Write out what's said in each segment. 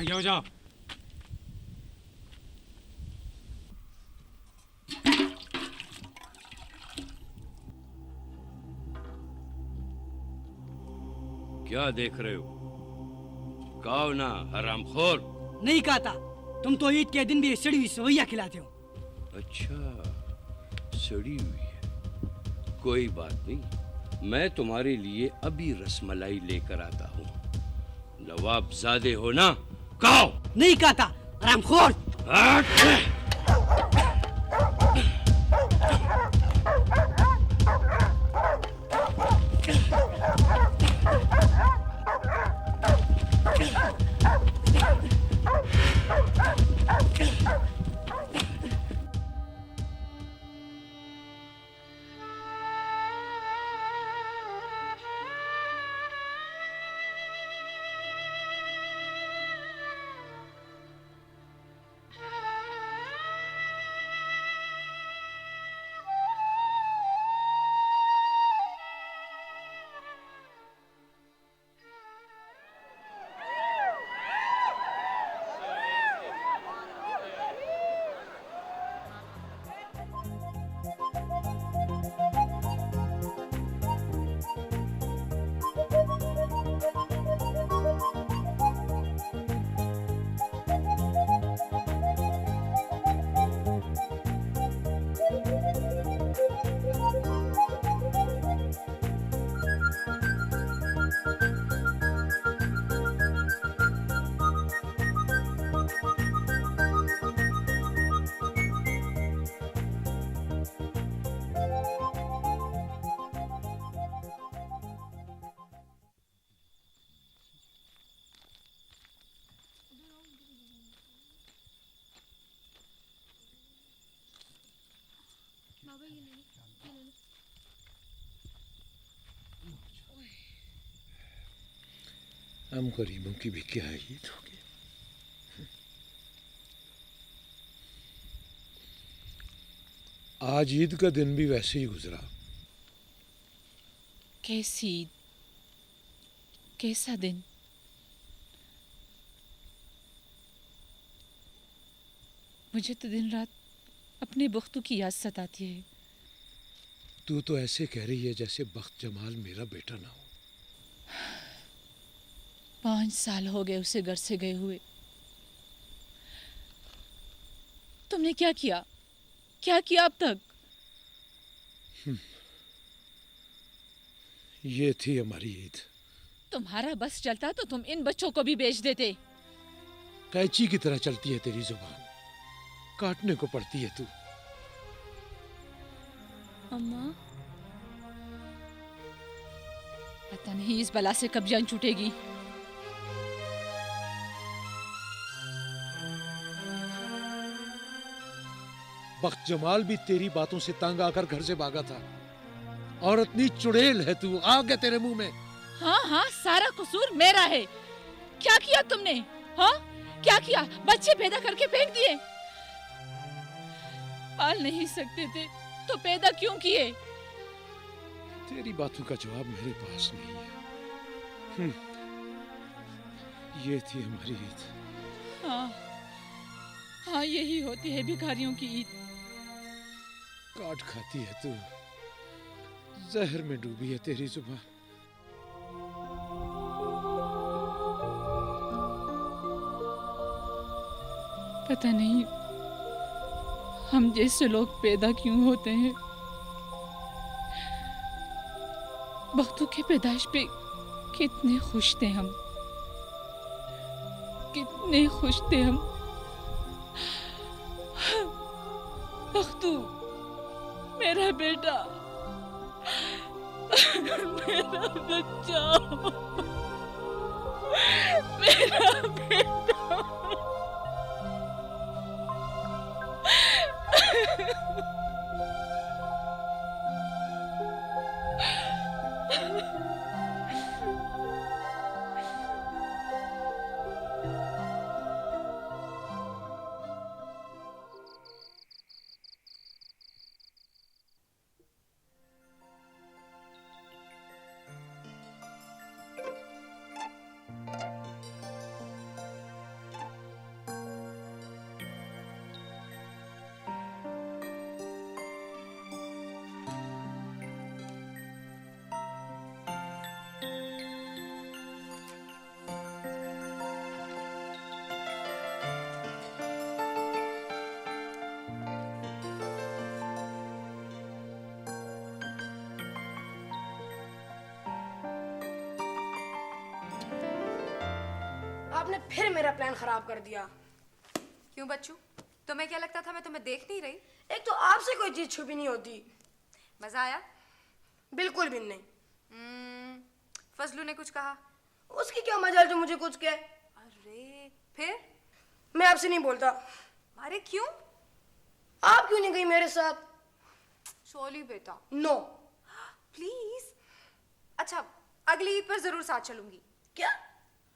आगे हो जाओ। क्या देख रहे हो? खाओ ना हरामखोर। नहीं खाता, तुम तो ईद के दिन भी सड़ी हुई सवैया खिलाते हो। अच्छा, सड़ी हुई है, कोई बात नहीं, मैं तुम्हारे लिए अभी रसमलाई लेकर आता हूँ। नवाबजादे हो ना, खाओ। नहीं खाता, हरामखोर। हम गरीबों की भी क्या ईद होगी। आज ईद का दिन भी वैसे ही गुजरा। कैसी ईद, कैसा दिन। मुझे तो दिन रात अपने बख्तू की याद सताती है। तू तो ऐसे कह रही है जैसे बख्त जमाल मेरा बेटा ना हो। 5 साल हो गए उसे घर से गए हुए। तुमने क्या किया, क्या किया अब तक? ये थी हमारी ईद। तुम्हारा बस चलता तो तुम इन बच्चों को भी बेच देते। कैंची की तरह चलती है तेरी जुबान, काटने को पड़ती है तू। अम्मा, पता नहीं इस बला से कब जान छूटेगी। बख्त जमाल भी तेरी बातों से तंग आकर घर से भागा था। औरत नी चुड़ैल है तू, आ गया तेरे मुंह में। हाँ हाँ, सारा कसूर मेरा है। क्या किया तुमने? हाँ, क्या किया? बच्चे पैदा करके फेंक दिए। पाल नहीं सकते थे तो पैदा क्यों किए? तेरी बातों का जवाब मेरे पास नहीं है। ये थी हमारी ईद। हाँ हाँ, यही होती है भिखारियों की ईद। काट खाती है तू, जहर में डूबी है तेरी जुबान। पता नहीं हम जैसे लोग पैदा क्यों होते हैं। बख्तू के पैदाइश पे कितने खुश थे हम, कितने खुश थे हम। बख्तू मेरा बेटा। मेरा बच्चा, मेरा बेटा। आपने फिर मेरा प्लान खराब कर दिया। क्यों बच्चू, तुम्हें क्या लगता था मैं तुम्हें देख नहीं रही? एक तो आपसे कोई चीज छुपी नहीं होती। मजा आया? बिल्कुल भी नहीं। फजलू ने कुछ कहा? उसकी क्या मजाल जो मुझे कुछ कहे। अरे फिर? मैं आपसे नहीं बोलता। अरे क्यों? आप क्यों नहीं गई मेरे साथ? शोली बेटा, नो। प्लीज। अच्छा, अगली ईद पर जरूर साथ चलूंगी। क्या?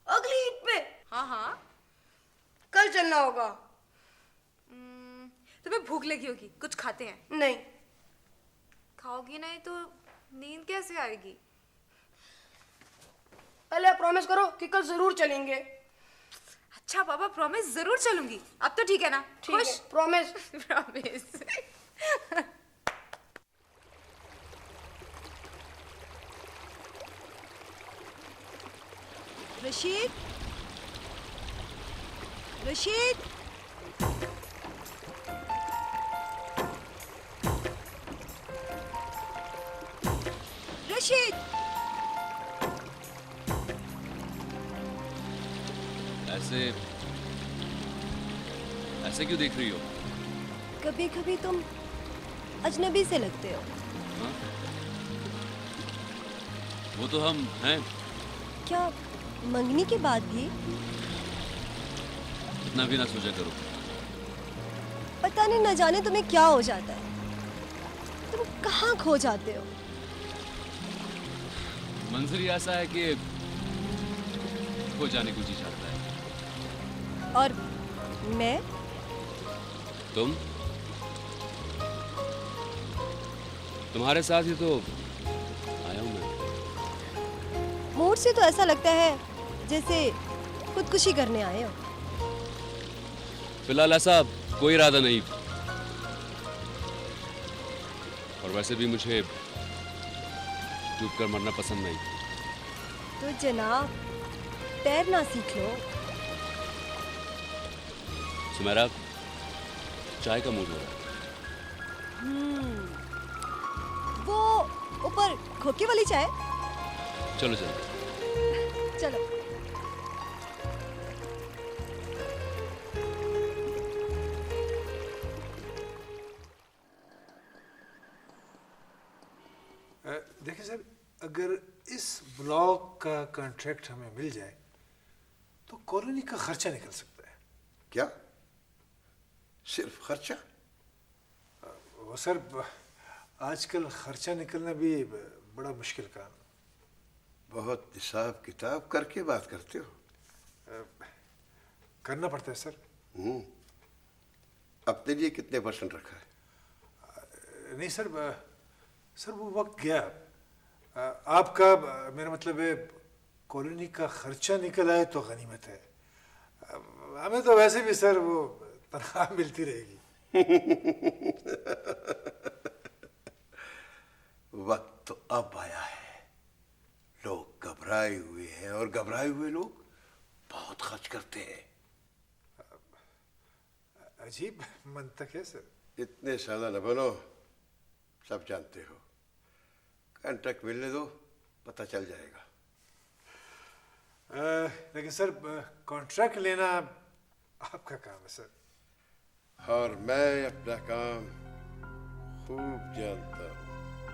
अगली ईद पे? हाँ हाँ। कल चलना होगा। तुम्हें भूख लगी होगी, कुछ खाते हैं? नहीं। खाओगी नहीं तो नींद कैसे आएगी? पहले आप प्रॉमिस करो कि कल जरूर चलेंगे। अच्छा पापा, प्रॉमिस, जरूर चलूंगी। अब तो ठीक है ना? ठीक है, प्रॉमिस। प्रॉमिस। रशीद, रशीद, रशीद। ऐसे ऐसे क्यों देख रही हो? कभी कभी तुम अजनबी से लगते हो। हाँ? वो तो हम हैं। क्या मंगनी के बाद भी? इतना भी ना सोचा करो। पता नहीं न जाने तुम्हें क्या हो जाता है, तुम कहाँ खो जाते हो। मंजर ही ऐसा है कि खो जाने को जी चाहता है। और मैं? तुम? तुम्हारे साथ ही तो आया हूं मैं। मूड से तो ऐसा लगता है जैसे खुदकुशी करने आए हो। फिलहाल ऐसा कोई इरादा नहीं, और वैसे भी मुझे डूब कर मरना पसंद नहीं। तो जनाब तैरना सीख लो। सुमेरा, चाय का मूड हो रहा है। वो ऊपर खोके वाली चाय। चलो चलो। चलो। देखिए सर, अगर इस ब्लॉक का कॉन्ट्रैक्ट हमें मिल जाए तो कॉलोनी का खर्चा निकल सकता है। क्या? सिर्फ खर्चा? वो सर, आजकल खर्चा निकलना भी बड़ा मुश्किल काम। बहुत हिसाब किताब करके बात करते हो। करना पड़ता है सर। अपने लिए कितने % रखा है? नहीं सर, सर वो वक्त गया। आपका, मेरा मतलब है, कॉलोनी का खर्चा निकल आए तो गनीमत है। हमें तो वैसे भी सर वो तनख्वाह मिलती रहेगी। वक्त तो अब आया है। लोग घबराए हुए हैं, और घबराए हुए लोग बहुत खर्च करते हैं। अजीब मंतक है सर। इतने सादा न बनो, सब जानते हो। कॉन्ट्रैक्ट मिलने दो, पता चल जाएगा। लेकिन सर, कॉन्ट्रैक्ट लेना आपका काम है सर। और मैं अपना काम खूब जानता हूँ।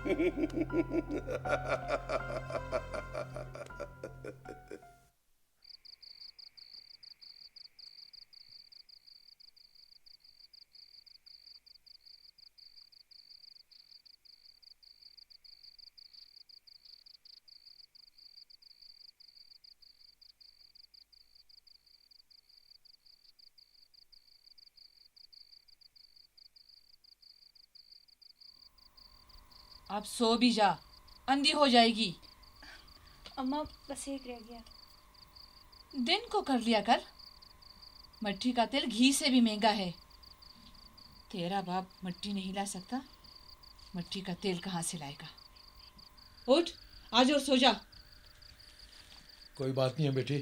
अब सो भी जा, अंधी हो जाएगी। अम्मा बस एक रह गया। दिन को कर लिया कर। मट्टी का तेल घी से भी महंगा है। तेरा बाप मट्टी नहीं ला सकता, मट्टी का तेल कहाँ से लाएगा? उठ, आज और सो जा। कोई बात नहीं है बेटी,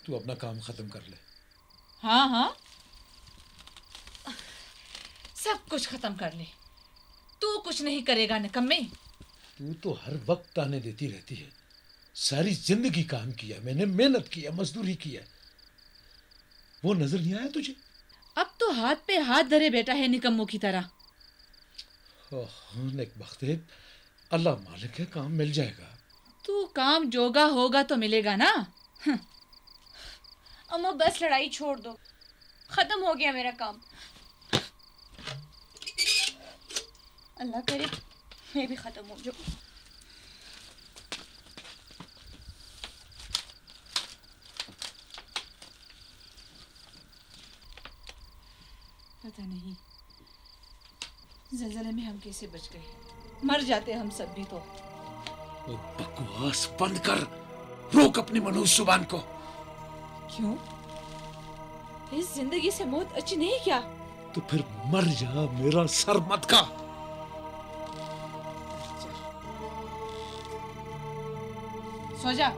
तू अपना काम खत्म कर ले। हाँ हाँ, सब कुछ खत्म कर ले। तू कुछ नहीं करेगा निकम्मे। तू तो हर वक्त ताने देती रहती है। सारी जिंदगी काम किया मैंने, मेहनत किया, मजदूरी किया, वो नजर नहीं आया तुझे? अब तो हाथ पे हाथ धरे बैठा है निकम्मों की तरह। नेक बख्त है, अल्लाह मालिक है, काम मिल जाएगा। तू काम जोगा होगा तो मिलेगा ना। अम्मा बस लड़ाई छोड़ दो, खत्म हो गया मेरा काम। अल्लाह करे मैं भी खत्म हो जाऊं। पता नहीं ज़लज़ले में हम कैसे बच गए, मर जाते हम सब भी तो। वो बकवास बंद कर, रोक अपनी मनहूस जुबान को। क्यों? इस जिंदगी से मौत अच्छी नहीं क्या? तो फिर मर जा, मेरा सर मत का। सो जा।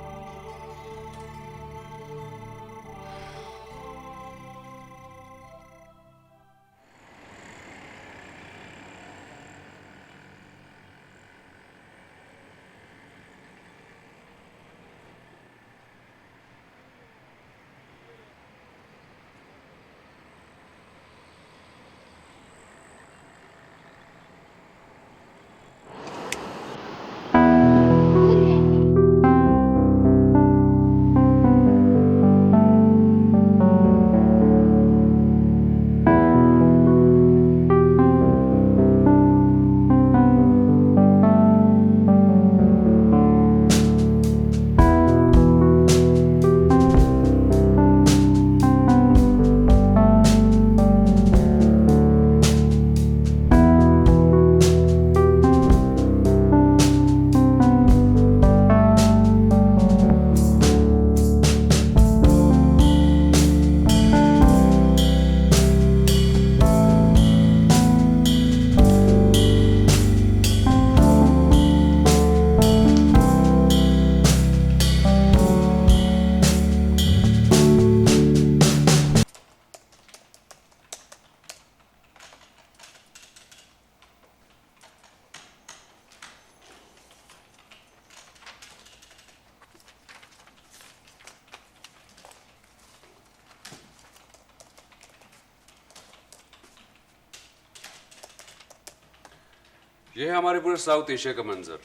ये है हमारे पूरे साउथ एशिया का मंजर,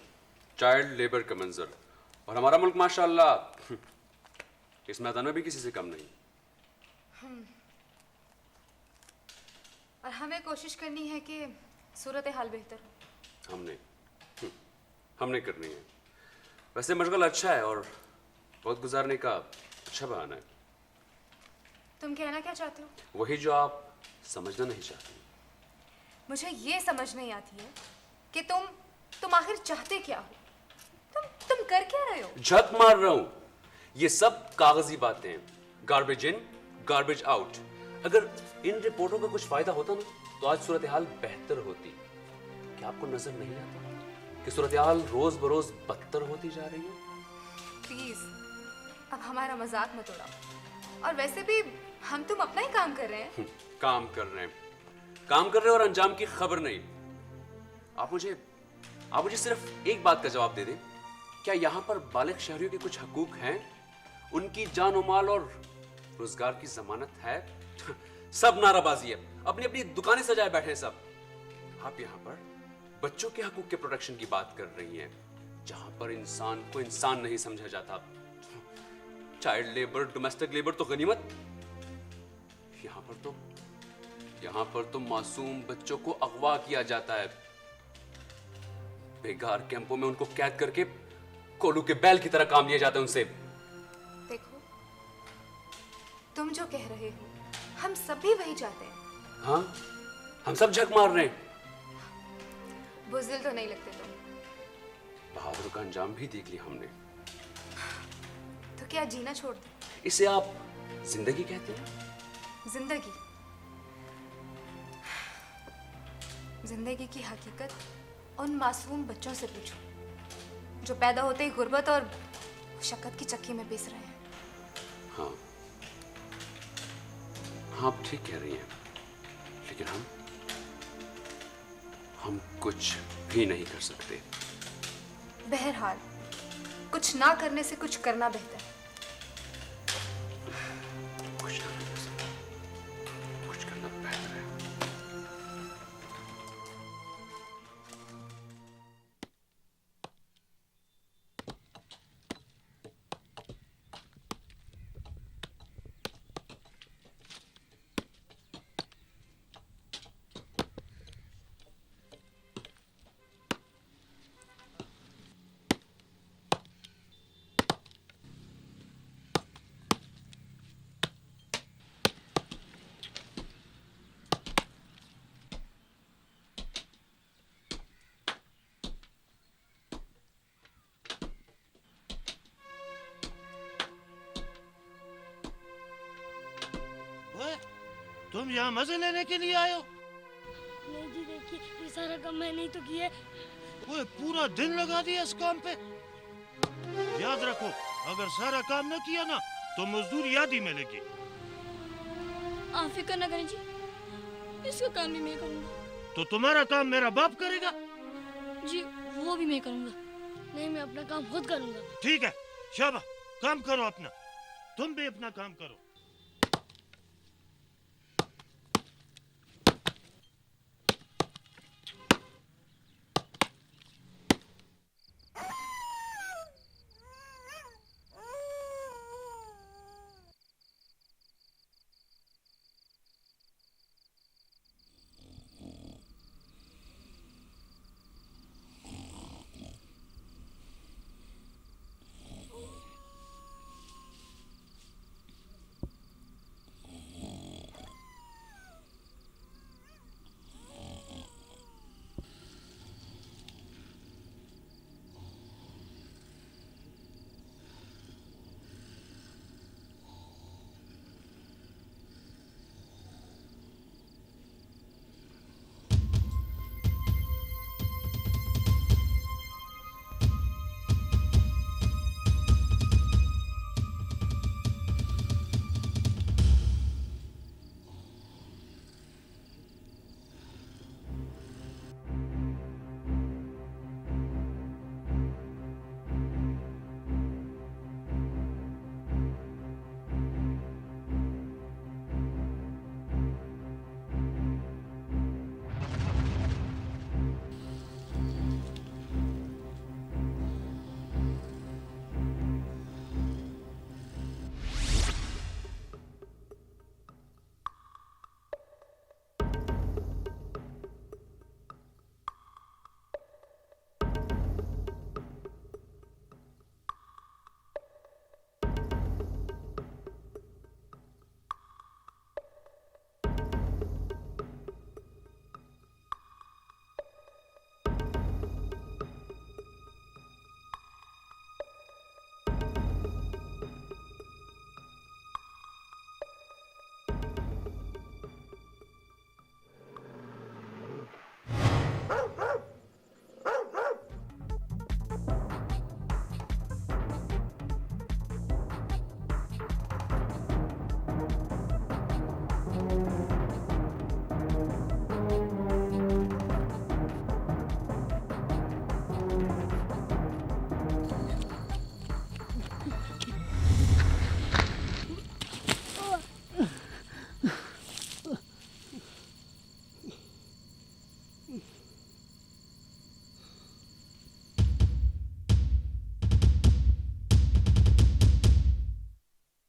चाइल्ड लेबर का मंजर। और हमारा मुल्क माशाल्लाह इस मैदान में भी किसी से कम नहीं। और हमें कोशिश करनी है कि सूरत हाल बेहतर हो। हमने करनी है। वैसे मशगल अच्छा है और वक्त गुजारने का अच्छा बहाना है। तुम कहना क्या चाहते हो? वही जो आप समझना नहीं चाहती। मुझे ये समझ नहीं आती है कि तुम आखिर चाहते क्या हो? तुम कर क्या रहे हो? झक मार रहा हूं। ये सब कागजी बातें हैं, गार्बेज इन गार्बेज आउट। अगर इन रिपोर्टों का कुछ फायदा होता ना तो आज सूरत हाल बेहतर होती। क्या आपको नजर नहीं आता कि सूरत हाल रोज बरोज बदतर होती जा रही है? प्लीज अब हमारा मजाक मत उड़ाओ। और वैसे भी हम तुम अपना ही काम कर रहे हैं। काम कर रहे हैं और अंजाम की खबर नहीं। आप मुझे सिर्फ एक बात का जवाब दे दें, क्या यहाँ पर बालिग शहरियों के कुछ हकूक हैं? उनकी जान और माल और रोजगार की जमानत है? सब नाराबाजी है, अपनी अपनी दुकानें सजाए बैठे हैं सब। आप यहाँ पर बच्चों के हकूक के प्रोटेक्शन की बात कर रही हैं, जहां पर इंसान को इंसान नहीं समझा जाता। चाइल्ड लेबर, डोमेस्टिक लेबर तो गनीमत, यहां पर तो मासूम बच्चों को अगवा किया जाता है, बेकार कैंपों में उनको कैद करके कोलू के बैल की तरह काम लिया जाता है उनसे। देखो, तुम जो कह रहे हो हम सभी वही चाहते हैं। हाँ, हम सब झक मार रहे हैं। बुज़दिल तो नहीं लगते तुम। बहादुर का अंजाम भी देख लिया हमने। तो क्या जीना छोड़ दे? इसे आप जिंदगी कहते हैं? जिंदगी की हकीकत उन मासूम बच्चों से पूछो जो पैदा होते ही गुर्बत और शक्कत की चक्की में पीस रहे हैं। हाँ, आप ठीक कह रही हैं, लेकिन हम कुछ भी नहीं कर सकते। बहरहाल कुछ ना करने से कुछ करना बेहतर है। कुछ ना करने से कुछ करना बेहतर है। तुम यहाँ मजे लेने के लिए आए हो? नहीं जी, देखिए ये सारा काम मैंने ही तो किया है। ओए, पूरा दिन लगा दिया इस काम पे। याद रखो, अगर सारा काम न किया ना तो मजदूरी आधी मिलेगी। आप फिक्र न करें जी, इसका काम भी मैं करूँगा। तो तुम्हारा काम मेरा बाप करेगा? जी वो भी मैं करूँगा। नहीं, मैं अपना काम खुद करूँगा। ठीक है, शाबाश, काम करो अपना। तुम भी अपना काम करो।